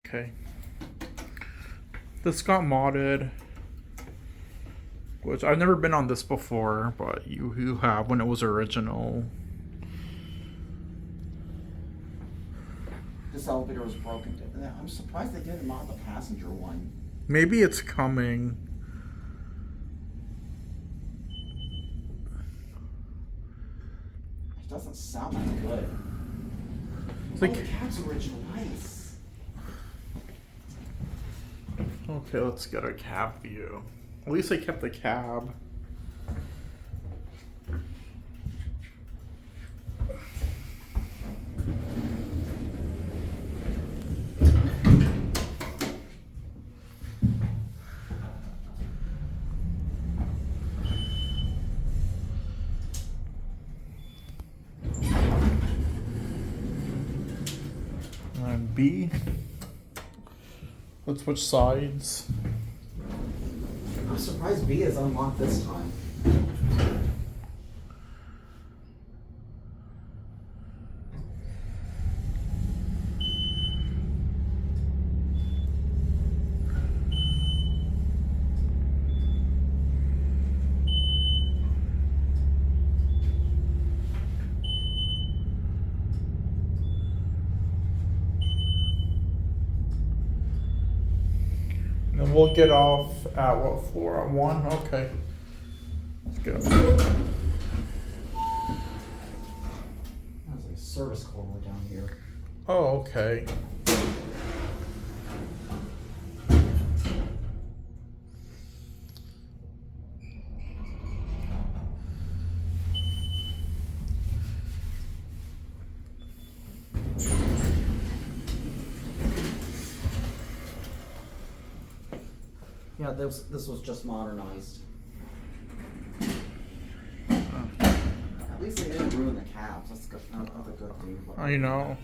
Okay. This got modded, which I've never been on this before, but you have when it was original. This elevator was broken. I'm surprised they didn't mod the passenger one. Maybe it's coming. It doesn't sound that good. It's like, the cab's original. Nice. okay, let's get a cab view. At least they kept the cab. And B. Let's switch sides. I'm surprised B is unlocked this time. And then we'll get off at what floor? At 1? Okay. Let's go. There's like a service corridor down here. Oh, okay. Yeah, this was just modernized. At least they didn't ruin the cabs. That's a good thing. I know.